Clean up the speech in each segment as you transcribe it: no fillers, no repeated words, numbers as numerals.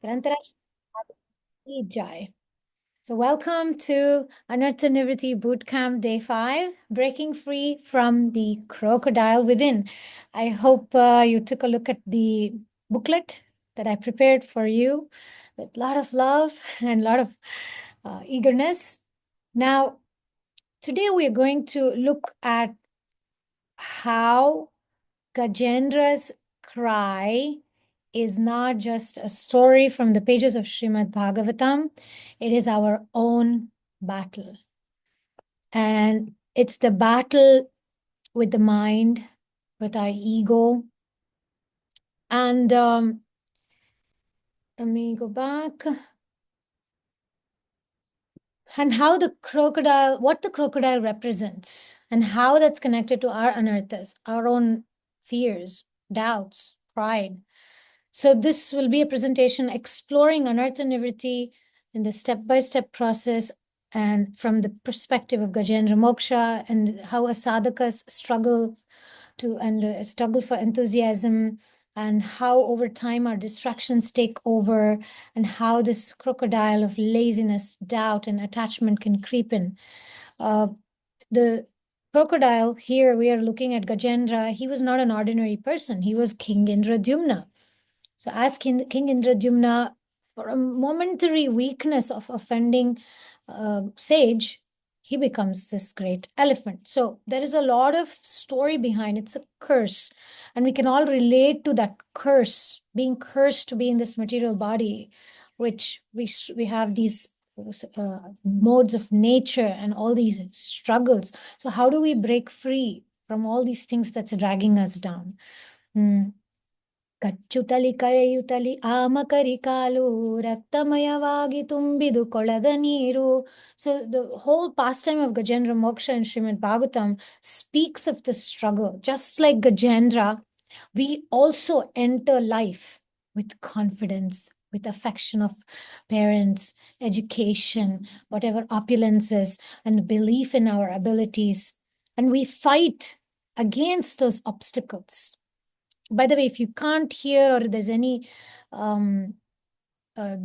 Anartha-Nivritti Jai. So welcome to Anartha-Nivritti Bootcamp Day 5, breaking free from the crocodile within. I hope you took a look at the booklet that I prepared for you with a lot of love and a lot of eagerness. Now, today we are going to look at how Gajendra's cry is not just a story from the pages of Srimad Bhagavatam, it is our own battle. And it's the battle with the mind, with our ego. And let me go back. And how the crocodile, what the crocodile represents, and how that's connected to our anarthas, our own fears, doubts, pride. So this will be a presentation exploring Anartha-Nivritti in the step-by-step process and from the perspective of Gajendra Moksha and how a sadhaka struggles struggle for enthusiasm and how over time our distractions take over and how this crocodile of laziness, doubt, and attachment can creep in. The crocodile here, we are looking at Gajendra. He was not an ordinary person. He was King Indradyumna. So as King Indradyumna, for a momentary weakness of offending sage, he becomes this great elephant. So there is a lot of story behind it. It's a curse. And we can all relate to that curse, being cursed to be in this material body, which we have these modes of nature and all these struggles. So how do we break free from all these things that's dragging us down? ಕಚ್ಚುತಲಿ ಕಳೆಯುತ್ತಲಿ ಆಮಕರಿ ಕಾಲು ರಕ್ತಮಯವಾಗಿ ತುಂಬಿದು ಕೊಳದ ನೀರು. So the whole pastime of Gajendra Moksha in Srimad Bhagavatam speaks of the struggle. Just like Gajendra, we also enter life with confidence, with affection of parents, education, whatever opulences, and belief in our abilities. And we fight against those obstacles. By the way, if you can't hear or there's any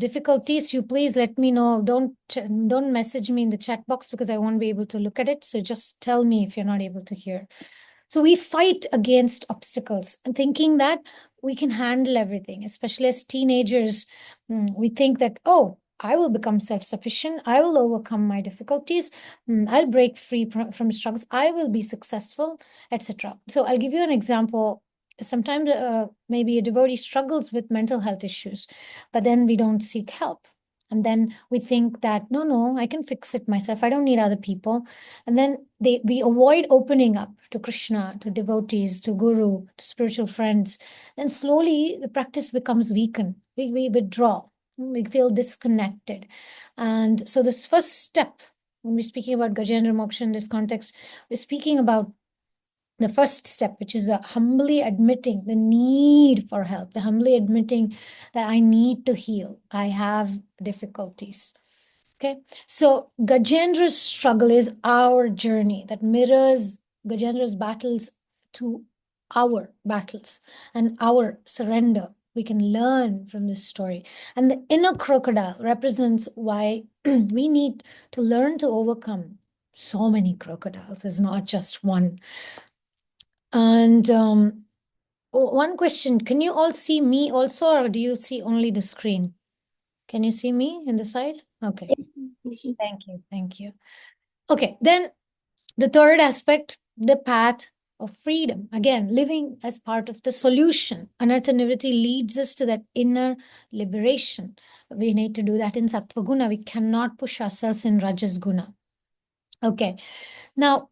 difficulties, you please let me know. Don't message me in the chat box because I won't be able to look at it. So just tell me if you're not able to hear. So we fight against obstacles and thinking that we can handle everything, especially as teenagers. We think that, oh, I will become self-sufficient. I will overcome my difficulties. I'll break free from struggles. I will be successful, etc. So I'll give you an example. Sometimes maybe a devotee struggles with mental health issues, but then we don't seek help. And then we think that, no, I can fix it myself. I don't need other people. And then we avoid opening up to Krishna, to devotees, to Guru, to spiritual friends. Then slowly the practice becomes weakened. We withdraw. We feel disconnected. And so this first step, when we're speaking about Gajendra Moksha in this context, we're speaking about the first step, which is humbly admitting the need for help, the humbly admitting that I need to heal. I have difficulties. Okay, so Gajendra's struggle is our journey that mirrors Gajendra's battles to our battles and our surrender. We can learn from this story. And the inner crocodile represents why we need to learn to overcome so many crocodiles. It's not just one. And one question, can you all see me also, or do you see only the screen? Can you see me in the side? Okay. Yes. Thank you. Okay, then the third aspect, the path of freedom. Again, living as part of the solution. Anartha-Nivritti leads us to that inner liberation. We need to do that in Sattva Guna. We cannot push ourselves in Rajas Guna. Okay, now,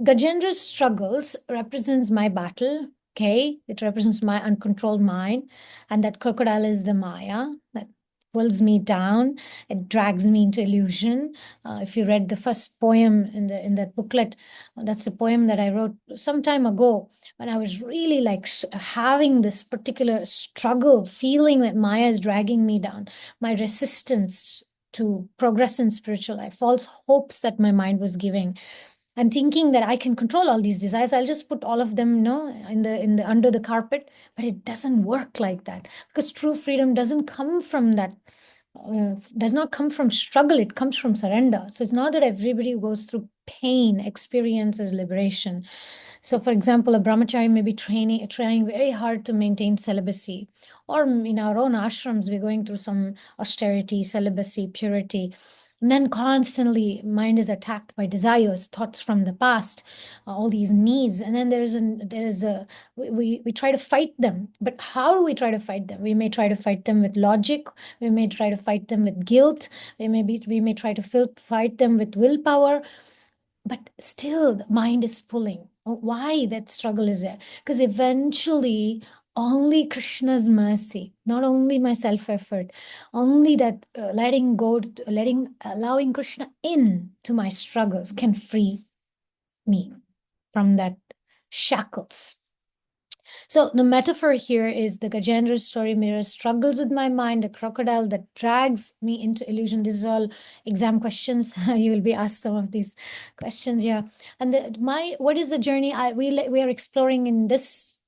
Gajendra's struggles represents my battle. Okay, it represents my uncontrolled mind, and that crocodile is the Maya that pulls me down. It drags me into illusion. If you read the first poem in that booklet, that's a poem that I wrote some time ago when I was really like having this particular struggle, feeling that Maya is dragging me down. My resistance to progress in spiritual life, false hopes that my mind was giving. and thinking that I can control all these desires, I'll just put all of them, in the under the carpet. But it doesn't work like that, because true freedom doesn't come from that, does not come from struggle. It comes from surrender. So it's not that everybody who goes through pain experiences liberation. So, for example, a brahmachari may be trying very hard to maintain celibacy, or in our own ashrams, we're going through some austerity, celibacy, purity. And then constantly mind is attacked by desires, thoughts from the past, all these needs. And then we try to fight them. But how do we try to fight them? We may try to fight them with logic. We may try to fight them with guilt. We may try to fight them with willpower. But still, the mind is pulling. Why that struggle is there? Because eventually, only Krishna's mercy, not only my self-effort, only that allowing Krishna in to my struggles can free me from that shackles. So the metaphor here is the Gajendra story mirrors struggles with my mind, a crocodile that drags me into illusion. This is all exam questions. You will be asked some of these questions, yeah. And what is the journey we are exploring in this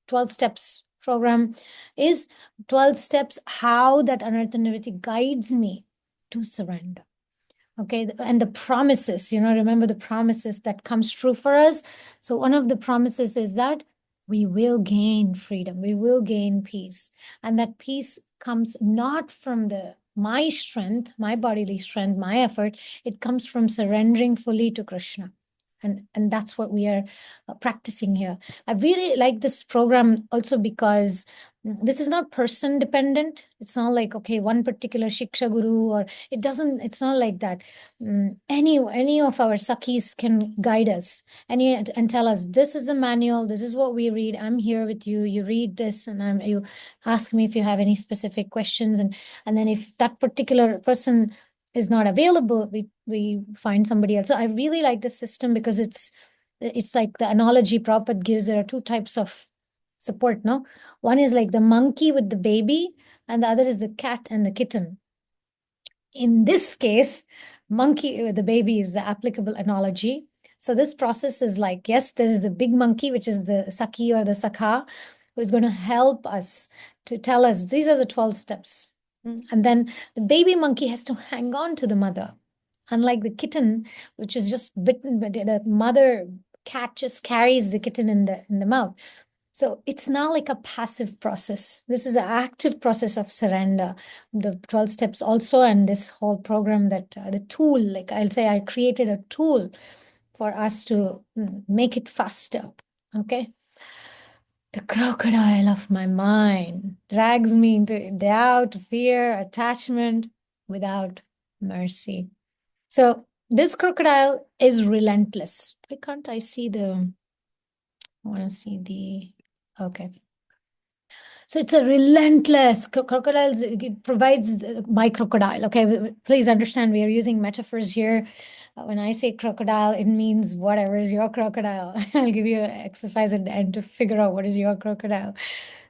12 steps program is 12 steps, how that Anartha-Nivritti guides me to surrender. Okay, and the promises, remember the promises that comes true for us. So one of the promises is that we will gain freedom, we will gain peace. And that peace comes not from my strength, my bodily strength, my effort. It comes from surrendering fully to Krishna. And that's what we are practicing here. I really like this program also because this is not person dependent. It's not like, okay, one particular Shiksha Guru, or it's not like that. Any of our Sakhis can guide us and tell us, this is the manual, this is what we read. I'm here with you. You read this, and you ask me if you have any specific questions. And then if that particular person is not available, we find somebody else. So I really like this system because it's like the analogy Prabhupada gives. There are two types of support, no? One is like the monkey with the baby, and the other is the cat and the kitten. In this case, monkey with the baby is the applicable analogy. So this process is like, yes, there is the big monkey, which is the Sakhi or the Sakha, who is going to help us to tell us these are the 12 steps. And then the baby monkey has to hang on to the mother. Unlike the kitten, which is just bitten, but the mother cat just carries the kitten in the mouth. So it's not like a passive process. This is an active process of surrender. The 12 steps also, and this whole program, that the tool, like I'll say, I created a tool for us to make it faster. Okay. The crocodile of my mind drags me into doubt, fear, attachment without mercy. So this crocodile is relentless. Why can't I see I want to see okay. So it's a relentless crocodiles. It provides my crocodile. Okay, please understand, we are using metaphors here. When I say crocodile, it means whatever is your crocodile. I'll give you an exercise at the end to figure out what is your crocodile.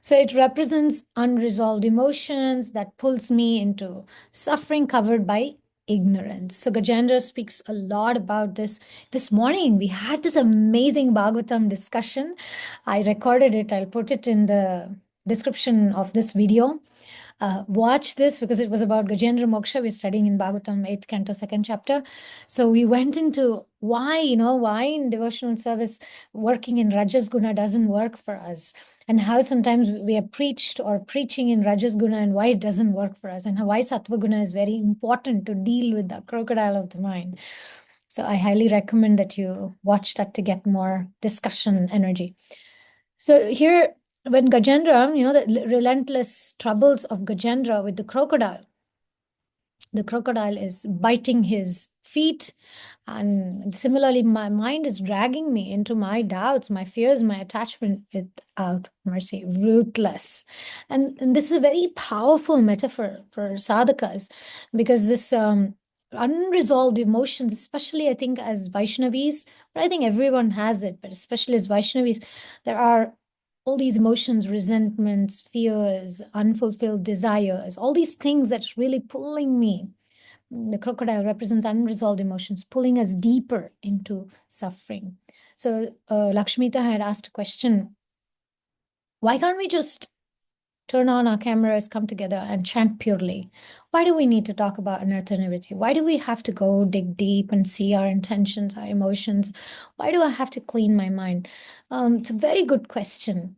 So it represents unresolved emotions that pulls me into suffering covered by ignorance. So Gajendra speaks a lot about this. This morning, we had this amazing Bhagavatam discussion. I recorded it. I'll put it in the description of this video. Watch this because it was about Gajendra Moksha. We're studying in Bhagavatam 8th canto, 2nd chapter. So we went into why in devotional service, working in Rajas Guna doesn't work for us, and how sometimes we are preached or preaching in Rajas Guna and why it doesn't work for us, and how why Sattva Guna is very important to deal with the crocodile of the mind. So I highly recommend that you watch that to get more discussion energy. So here, when Gajendra, the relentless troubles of Gajendra with the crocodile is biting his feet. And similarly, my mind is dragging me into my doubts, my fears, my attachment without mercy, ruthless. And this is a very powerful metaphor for sadhakas, because this unresolved emotions, especially I think as Vaishnavis, but I think everyone has it, but especially as Vaishnavis, there are all these emotions, resentments, fears, unfulfilled desires, all these things that's really pulling me The crocodile represents unresolved emotions, pulling us deeper into suffering. So Lakshmita had asked a question, why can't we just turn on our cameras, come together and chant purely? Why do we need to talk about Anartha-Nivritti? Why do we have to go dig deep and see our intentions, our emotions? Why do I have to clean my mind? It's a very good question.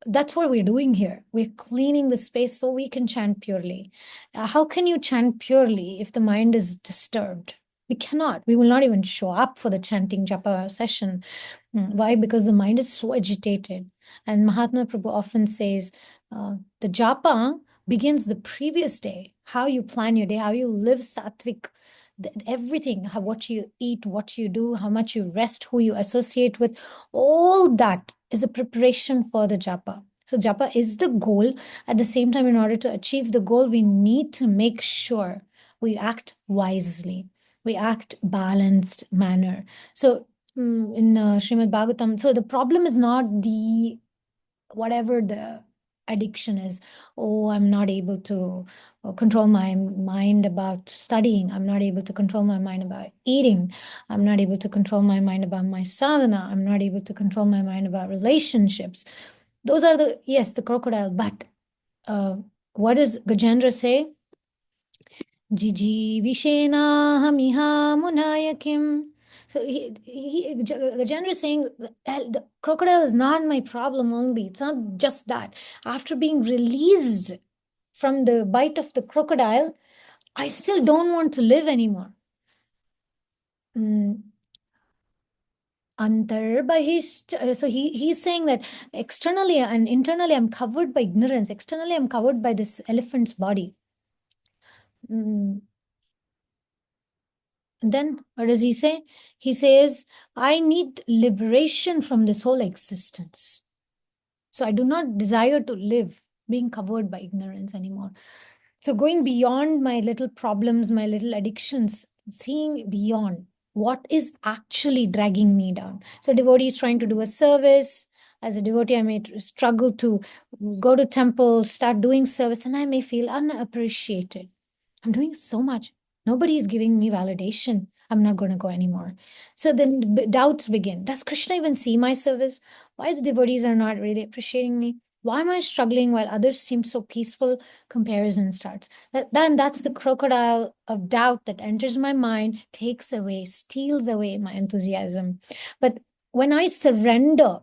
That's what we're doing here. We're cleaning the space so we can chant purely. How can you chant purely if the mind is disturbed? We cannot. We will not even show up for the chanting japa session. Why? Because the mind is so agitated. And Mahatma Prabhu often says, the japa begins the previous day. How you plan your day, how you live sattvic, everything, what you eat, what you do, how much you rest, who you associate with, all that is a preparation for the japa. So japa is the goal. At the same time, in order to achieve the goal, we need to make sure we act wisely. We act balanced manner. So in Srimad Bhagavatam, so the problem is not the whatever the addiction is. Oh, I'm not able to control my mind about studying. I'm not able to control my mind about eating. I'm not able to control my mind about my sadhana. I'm not able to control my mind about relationships. Those are the crocodile. But what does Gajendra say? Jiji Vishena Hamiha Munayakim. So Gajendra is saying the crocodile is not my problem only. It's not just that. After being released from the bite of the crocodile, I still don't want to live anymore. So he's saying that externally and internally I'm covered by ignorance. Externally I'm covered by this elephant's body. And then what does he say? He says, I need liberation from this whole existence. So I do not desire to live being covered by ignorance anymore. So going beyond my little problems, my little addictions, seeing beyond what is actually dragging me down. So devotee is trying to do a service. As a devotee, I may struggle to go to temple, start doing service, and I may feel unappreciated. I'm doing so much. Nobody is giving me validation. I'm not going to go anymore. So then doubts begin. Does Krishna even see my service? Why the devotees are not really appreciating me? Why am I struggling while others seem so peaceful? Comparison starts. Then that's the crocodile of doubt that enters my mind, takes away, steals away my enthusiasm. But when I surrender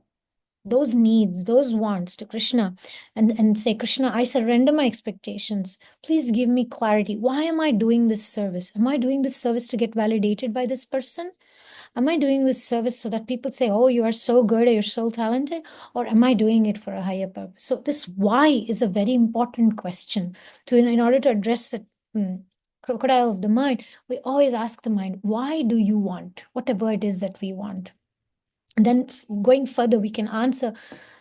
those needs, those wants to Krishna and say, Krishna, I surrender my expectations. Please give me clarity. Why am I doing this service? Am I doing this service to get validated by this person? Am I doing this service so that people say, oh, you are so good, or you're so talented? Or am I doing it for a higher purpose? So this why is a very important question. So in order to address the crocodile of the mind, we always ask the mind, why do you want whatever it is that we want? And then going further, we can answer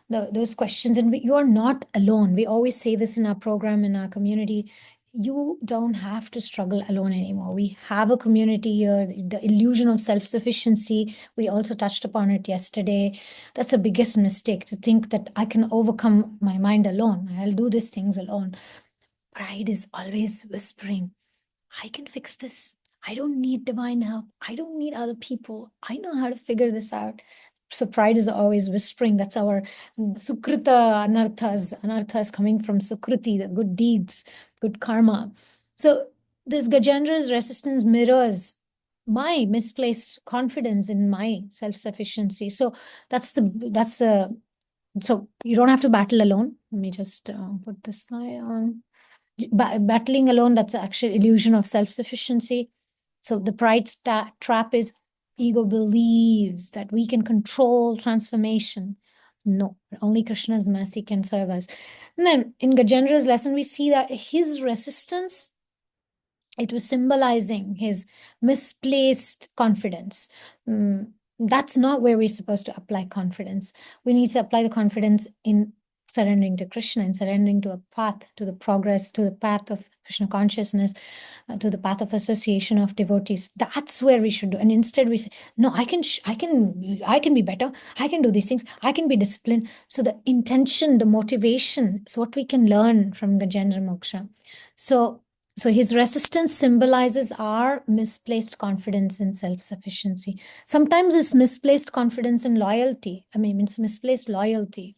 those questions. And you are not alone. We always say this in our program, in our community. You don't have to struggle alone anymore. We have a community here, the illusion of self-sufficiency. We also touched upon it yesterday. That's the biggest mistake, to think that I can overcome my mind alone. I'll do these things alone. Pride is always whispering, I can fix this. I don't need divine help. I don't need other people. I know how to figure this out. So pride is always whispering. That's our Sukrita Anarthas. Anarthas coming from Sukruti, the good deeds, good karma. So this Gajendra's resistance mirrors my misplaced confidence in my self-sufficiency. So so you don't have to battle alone. Let me just put this slide on. Battling alone, that's actually illusion of self-sufficiency. So the pride trap is ego believes that we can control transformation. No, only Krishna's mercy can serve us. And then in Gajendra's lesson, we see that his resistance, it was symbolizing his misplaced confidence. That's not where we're supposed to apply confidence. We need to apply the confidence in surrendering to Krishna and surrendering to a path, to the progress, to the path of Krishna consciousness, to the path of association of devotees. That's where we should do. And instead we say, no, I can be better. I can do these things. I can be disciplined. So the intention, the motivation is what we can learn from Gajendra Moksha. So So his resistance symbolizes our misplaced confidence in self-sufficiency. Sometimes it's misplaced confidence in loyalty. I mean, it's misplaced loyalty.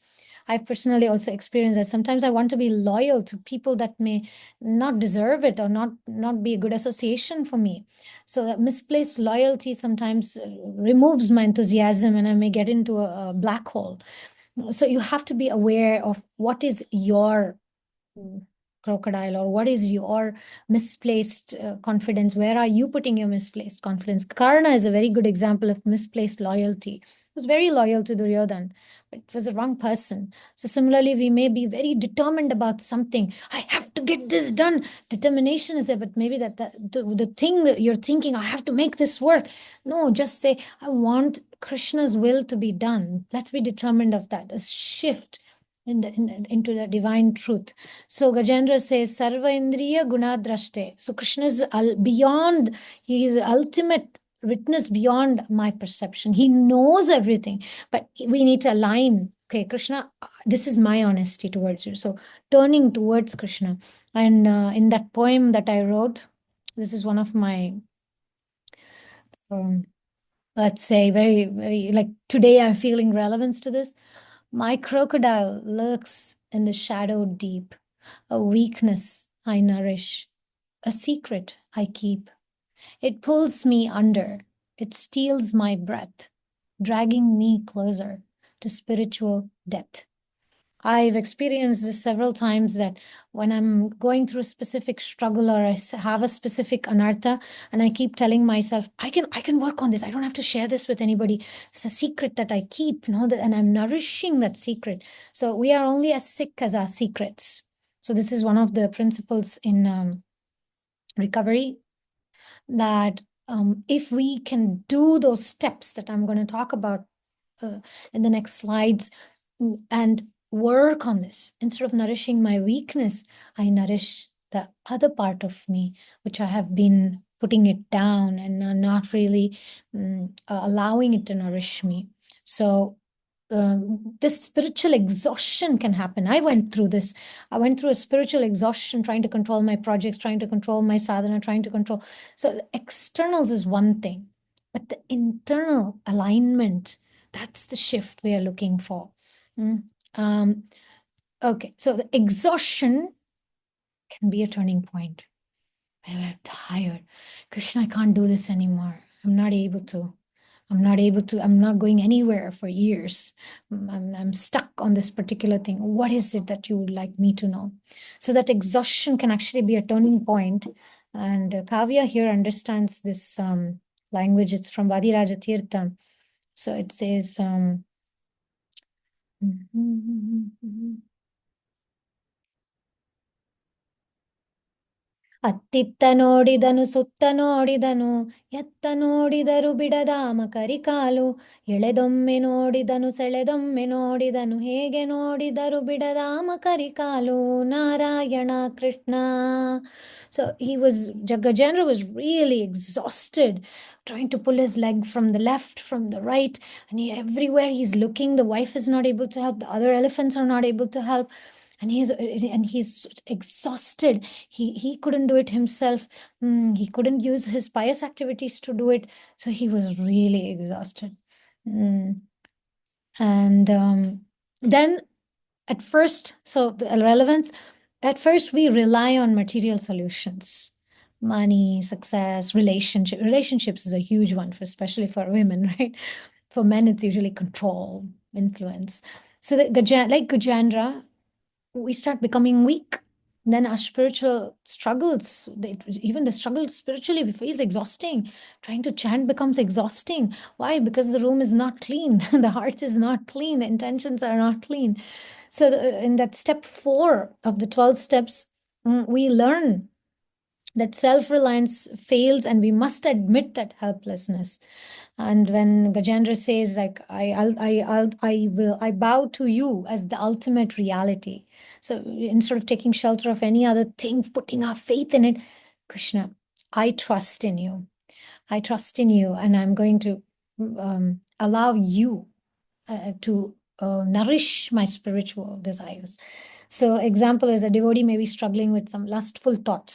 I've personally also experienced that. Sometimes I want to be loyal to people that may not deserve it or not be a good association for me. So that misplaced loyalty sometimes removes my enthusiasm and I may get into a black hole. So you have to be aware of what is your crocodile, or what is your misplaced confidence. Where are you putting your misplaced confidence? Karna is a very good example of misplaced loyalty. He was very loyal to Duryodhan, but it was the wrong person. So similarly, we may be very determined about something. I have to get this done. Determination is there, but maybe the thing that you're thinking, I have to make this work. No, just say, I want Krishna's will to be done. Let's be determined of that. A shift into the divine truth. So Gajendra says, Sarva Indriya Gunadrashte. So Krishna is beyond, he is the ultimate witness beyond my perception. He knows everything, but we need to align. Okay, Krishna, this is my honesty towards you. So turning towards Krishna. And in that poem that I wrote, this is one of my, let's say, very, very, like today I'm feeling relevance to this. My crocodile lurks in the shadow deep, a weakness I nourish, a secret I keep. It pulls me under, it steals my breath, dragging me closer to spiritual death. I've experienced this several times, that when I'm going through a specific struggle or I have a specific anartha, and I keep telling myself, I can work on this. I don't have to share this with anybody. It's a secret that I keep, and I'm nourishing that secret. So we are only as sick as our secrets. So this is one of the principles in recovery, that if we can do those steps that I'm going to talk about in the next slides, and work on this, instead of nourishing my weakness, I nourish the other part of me, which I have been putting it down and not really allowing it to nourish me. So this spiritual exhaustion can happen. I went through this. I went through a spiritual exhaustion trying to control my projects, trying to control my sadhana, trying to control. So the externals is one thing, but the internal alignment, that's the shift we are looking for. Okay, so the exhaustion can be a turning point. I'm tired. Krishna, I can't do this anymore. I'm not able to. I'm not going anywhere for years. I'm stuck on this particular thing. What is it that you would like me to know? So that exhaustion can actually be a turning point. And Kavya here understands this language. It's from Vadiraja Tirtha. So it says, ಅತ್ತಿತ್ತ ನೋಡಿದನು ಸುತ್ತ ನೋಡಿದನು ಎತ್ತ ನೋಡಿದರು ಬಿಡದಾಮ ಕರಿಕಾಲು ಎಳೆದೊಮ್ಮೆ ನೋಡಿದನು ಸೆಳೆದೊಮ್ಮೆ ನೋಡಿದನು ಹೇಗೆ ನೋಡಿದರು ಬಿಡದಾಮ ಕರಿಕಾಲು Narayana Krishna. So Gajendra was really exhausted, trying to pull his leg from the left, from the right, and everywhere he's looking, the wife is not able to help, the other elephants are not able to help. And he's exhausted. He couldn't do it himself. He couldn't use his pious activities to do it. So he was really exhausted. And then at first, so the relevance, at first we rely on material solutions. Money, success, relationships is a huge one, especially for women, right? For men, it's usually control, influence. So like Gajendra, we start becoming weak. Then our spiritual struggles, even the struggle spiritually, we feels exhausting. Trying to chant becomes exhausting. Why? Because the room is not clean. The heart is not clean. The intentions are not clean. So in that step 4 of the 12 steps, we learn that self-reliance fails and we must admit that helplessness. And when Gajendra says, like, I bow to you as the ultimate reality. So instead of taking shelter of any other thing, putting our faith in it, Krishna, I trust in you. I trust in you, and I'm going to allow you to nourish my spiritual desires. So example is, a devotee may be struggling with some lustful thoughts.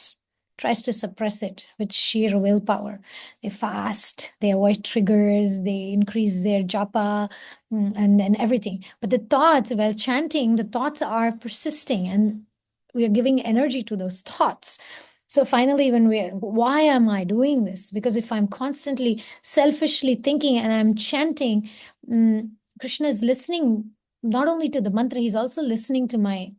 tries to suppress it with sheer willpower. They fast, they avoid triggers, they increase their japa, and then everything. But the thoughts, while chanting, the thoughts are persisting, and we are giving energy to those thoughts. So finally, why am I doing this? Because if I'm constantly selfishly thinking and I'm chanting, Krishna is listening not only to the mantra, he's also listening to my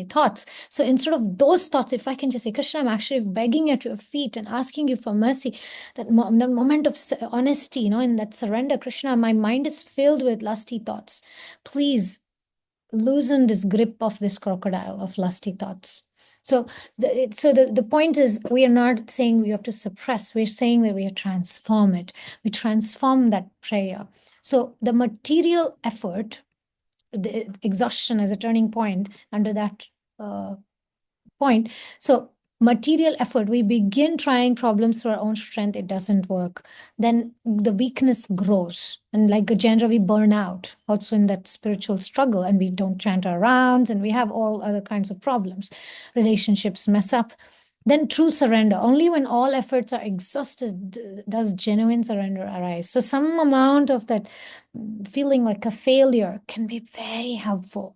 thoughts. So instead of those thoughts, if I can just say, Krishna, I'm actually begging at your feet and asking you for mercy, that moment of honesty, in that surrender, Krishna, my mind is filled with lusty thoughts. Please loosen this grip of this crocodile of lusty thoughts. So the point is, we are not saying we have to suppress. We're saying that we transform it. We transform that prayer. So the material effort, the exhaustion as a turning point under that point. So material effort, we begin trying problems through our own strength, it doesn't work. Then the weakness grows. And like Gajendra, we burn out also in that spiritual struggle, and we don't chant our rounds, and we have all other kinds of problems. Relationships mess up. Then true surrender, only when all efforts are exhausted does genuine surrender arise. So some amount of that feeling like a failure can be very helpful.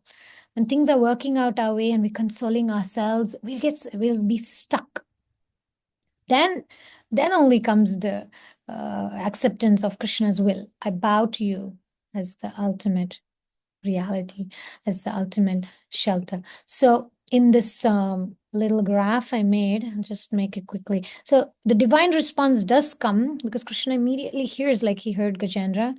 When things are working out our way and we're consoling ourselves, we'll be stuck. Then only comes the acceptance of Krishna's will. I bow to you as the ultimate reality, as the ultimate shelter. So in this little graph I made, I'll just make it quickly. So the divine response does come because Krishna immediately hears, like he heard Gajendra,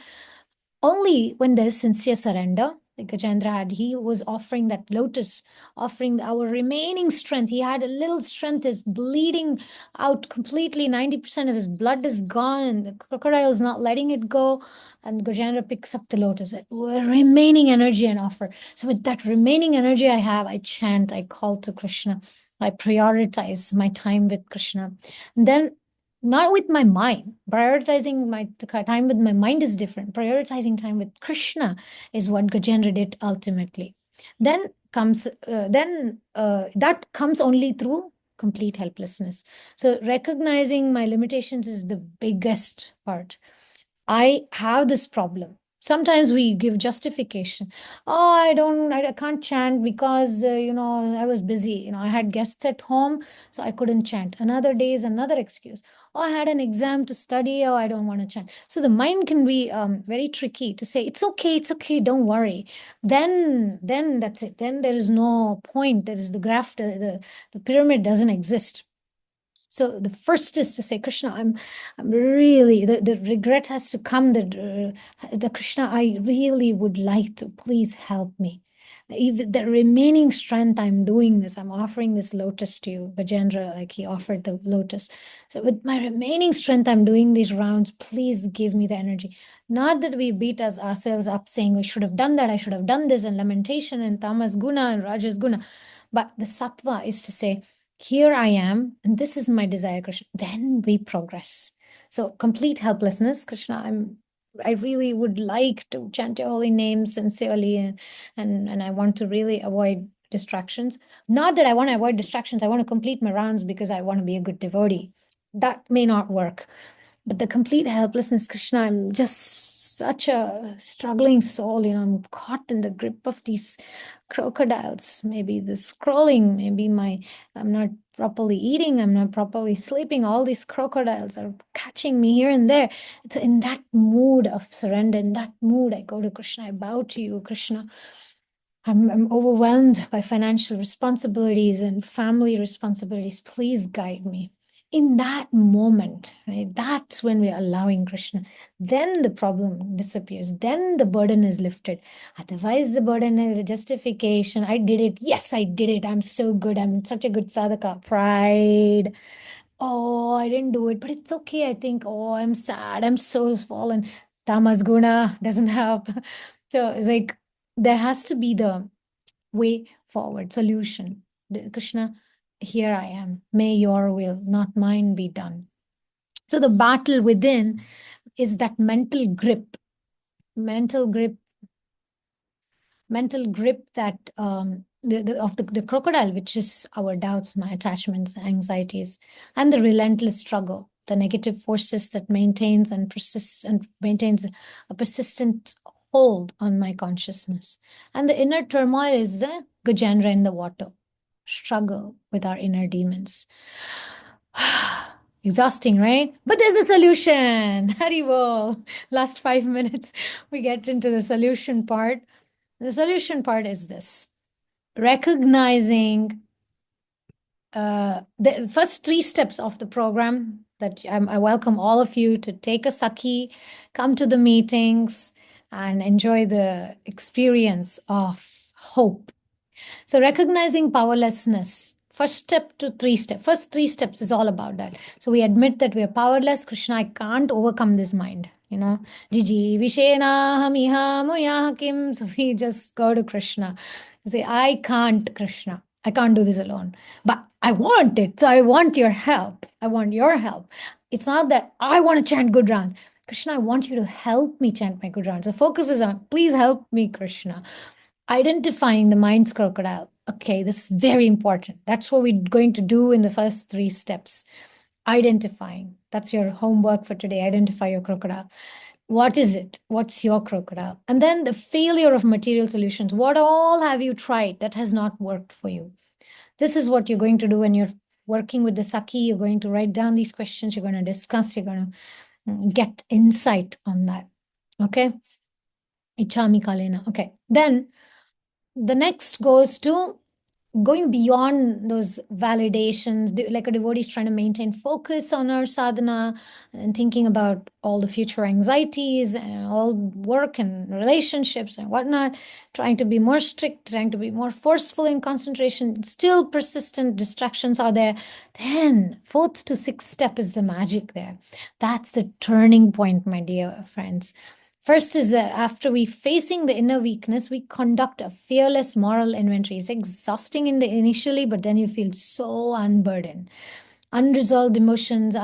only when there's sincere surrender. Like Gajendra had, he was offering that lotus, offering our remaining strength. He had a little strength, is bleeding out completely. 90% of his blood is gone, and the crocodile is not letting it go. And Gajendra picks up the lotus, remaining energy, and offer. So with that remaining energy I have, I chant, I call to Krishna, I prioritize my time with Krishna. And then not with my mind. Prioritizing my time with my mind is different. Prioritizing time with Krishna is what Gajendra did ultimately. Then comes that comes only through complete helplessness. So recognizing my limitations is the biggest part. I have this problem. Sometimes we give justification. Oh, I can't chant because, I was busy. I had guests at home, so I couldn't chant. Another day is another excuse. Oh, I had an exam to study. Oh, I don't want to chant. So the mind can be very tricky to say, it's okay, don't worry. Then that's it. Then there is no point. There is the graph, the pyramid doesn't exist. So the first is to say, Krishna, I'm really, the regret has to come that the Krishna, I really would like to, please help me. Even the remaining strength, I'm doing this, I'm offering this lotus to you, Gajendra, like he offered the lotus. So with my remaining strength, I'm doing these rounds, please give me the energy. Not that we beat ourselves up saying, we should have done that, I should have done this, and lamentation and tamas guna and rajas guna. But the sattva is to say, here I am, and this is my desire, Krishna. Then we progress. So complete helplessness, Krishna, I really would like to chant your holy name sincerely, and I want to really avoid distractions. Not that I want to avoid distractions, I want to complete my rounds because I want to be a good devotee. That may not work. But the complete helplessness, Krishna, I'm just such a struggling soul, I'm caught in the grip of these crocodiles. Maybe the scrolling, maybe I'm not properly eating, I'm not properly sleeping. All these crocodiles are catching me here and there. It's in that mood of surrender, in that mood, I go to Krishna, I bow to you, Krishna. I'm overwhelmed by financial responsibilities and family responsibilities. Please guide me. In that moment, right, that's when we're allowing Krishna. Then the problem disappears. Then the burden is lifted. Otherwise, the burden is a justification. I did it. Yes, I did it. I'm so good. I'm such a good sadhaka. Pride. Oh, I didn't do it, but it's okay. I think, oh, I'm sad. I'm so fallen. Tamas guna doesn't help. So it's like there has to be the way forward, solution. Krishna, here I am. May your will, not mine, be done. So the battle within is that mental grip that the crocodile, which is our doubts, my attachments, anxieties, and the relentless struggle, the negative forces that maintains and persists and maintains a persistent hold on my consciousness. And the inner turmoil is the Gajendra in the water, struggle with our inner demons. Exhausting, right? But there's a solution. Haribol. Last 5 minutes, we get into the solution part. The solution part is this: recognizing the first 3 steps of the program that I welcome all of you to take a saki, come to the meetings, and enjoy the experience of hope. So recognizing powerlessness, first step to 3 step. First 3 steps is all about that. So we admit that we are powerless. Krishna, I can't overcome this mind. Jiji Vishena Hamiha Moya Kim. So we just go to Krishna. Say, I can't, Krishna. I can't do this alone. But I want it. So I want your help. I want your help. It's not that I want to chant good rounds. Krishna, I want you to help me chant my good rounds. The focus is on, please help me, Krishna. Identifying the mind's crocodile. Okay, this is very important. That's what we're going to do in the first 3 steps. Identifying. That's your homework for today. Identify your crocodile. What is it? What's your crocodile? And then the failure of material solutions. What all have you tried that has not worked for you? This is what you're going to do when you're working with the Saki. You're going to write down these questions. You're going to discuss. You're going to get insight on that. Okay? Ichami Kalena. Okay. Then the next goes to going beyond those validations, like a devotee is trying to maintain focus on our sadhana and thinking about all the future anxieties and all work and relationships and whatnot, trying to be more strict, trying to be more forceful in concentration, still persistent distractions are there. Then 4th to 6th step is the magic there. That's the turning point, my dear friends. First is that after we facing the inner weakness, we conduct a fearless moral inventory. It's exhausting in the initially, but then you feel so unburdened. Unresolved emotions,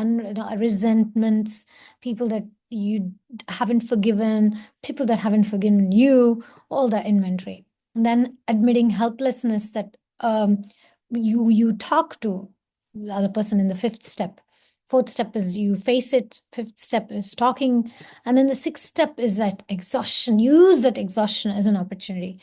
resentments, people that you haven't forgiven, people that haven't forgiven you, all that inventory. And then admitting helplessness that you talk to the other person in the 5th step. 4th step is you face it. 5th step is talking. And then the 6th step is that exhaustion. Use that exhaustion as an opportunity.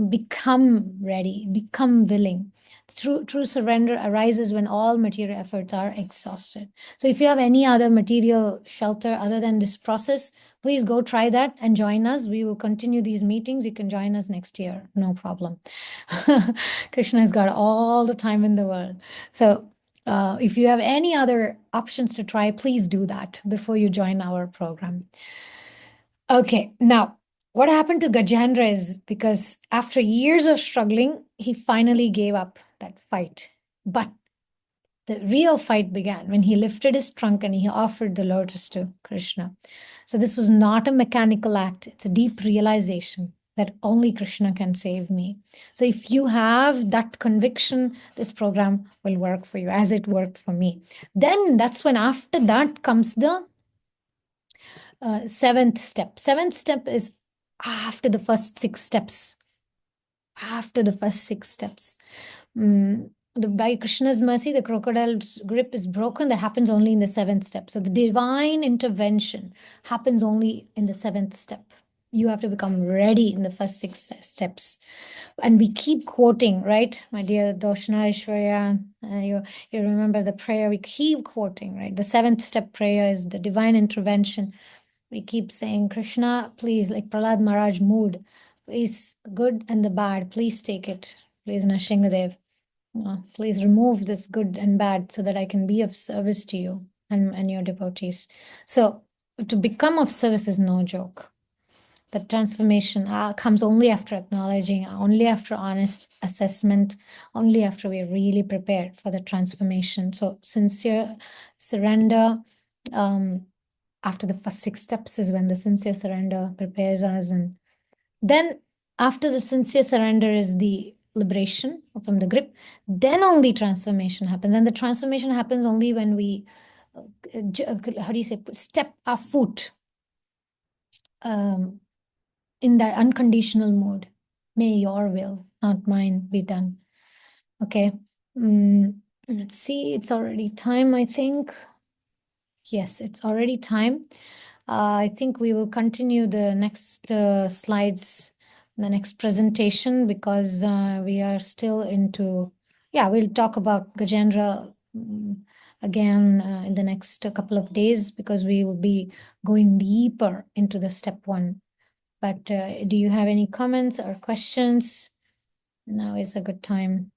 Become ready, become willing. True surrender arises when all material efforts are exhausted. So if you have any other material shelter other than this process, please go try that and join us. We will continue these meetings. You can join us next year. No problem. Krishna has got all the time in the world. So if you have any other options to try, please do that before you join our program. Okay, now what happened to Gajendra is because after years of struggling, he finally gave up that fight. But the real fight began when he lifted his trunk and he offered the lotus to Krishna. So this was not a mechanical act, it's a deep realization that only Krishna can save me. So if you have that conviction, this program will work for you as it worked for me. Then that's when after that comes the 7th step. 7th step is after the first 6 steps. After the first 6 steps. By Krishna's mercy, the crocodile's grip is broken. That happens only in the 7th step. So the divine intervention happens only in the 7th step. You have to become ready in the first 6 steps. And we keep quoting, right? My dear Doshna Aishwarya, you remember the prayer, we keep quoting, right? The 7th step prayer is the divine intervention. We keep saying, Krishna, please, like Prahlad Maharaj mood, please, good and the bad, please take it. Please, Nashingadev, please remove this good and bad so that I can be of service to you and your devotees. So to become of service is no joke. But transformation comes only after acknowledging, only after honest assessment, only after we're really prepared for the transformation. So sincere surrender, after the first 6 steps is when the sincere surrender prepares us. And then after the sincere surrender is the liberation from the grip. Then only transformation happens. And the transformation happens only when we, how do you say, step our foot in that unconditional mode. May your will not mine, be done. Okay. Let's see, it's already time, I think. Yes, it's already time. I think we will continue the next slides, the next presentation, because we are still into, yeah, we'll talk about Gajendra again in the next couple of days, because we will be going deeper into the step one. But do you have any comments or questions? Now is a good time.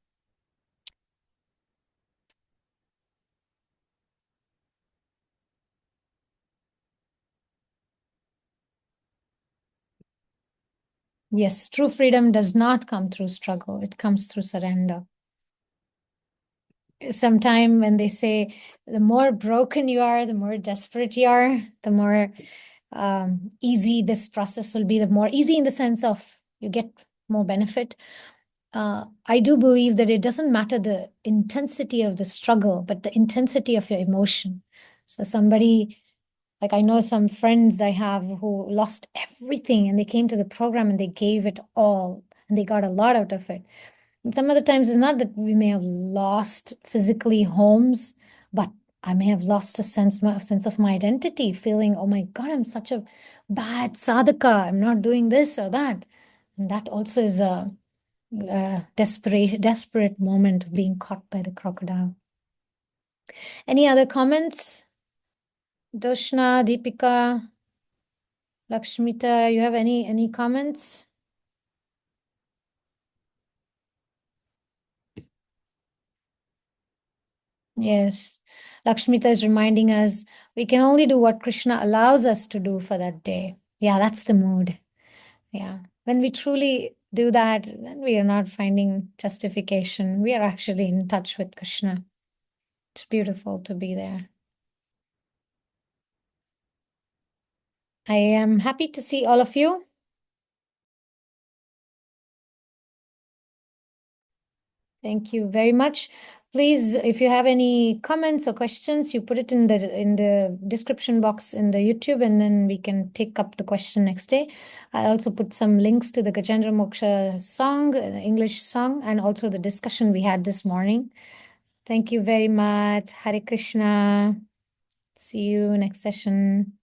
Yes, true freedom does not come through struggle. It comes through surrender. Sometime when they say the more broken you are, the more desperate you are, the more easy this process will be, the more easy in the sense of you get more benefit. I do believe that it doesn't matter the intensity of the struggle, but the intensity of your emotion. So somebody, like I know some friends I have who lost everything and they came to the program and they gave it all and they got a lot out of it. And some other times it's not that we may have lost physically homes, but I may have lost a sense of my identity, feeling, oh my God, I'm such a bad sadhaka. I'm not doing this or that. And that also is a desperate moment of being caught by the crocodile. Any other comments? Doshna, Deepika, Lakshmita, you have any comments? Yes. Lakshmita is reminding us we can only do what Krishna allows us to do for that day. Yeah, that's the mood. Yeah. When we truly do that, then we are not finding justification. We are actually in touch with Krishna. It's beautiful to be there. I am happy to see all of you. Thank you very much. Please, if you have any comments or questions, you put it in the description box in the YouTube, and then we can take up the question next day. I also put some links to the Gajendra Moksha song, English song, and also the discussion we had this morning. Thank you very much. Hare Krishna. See you next session.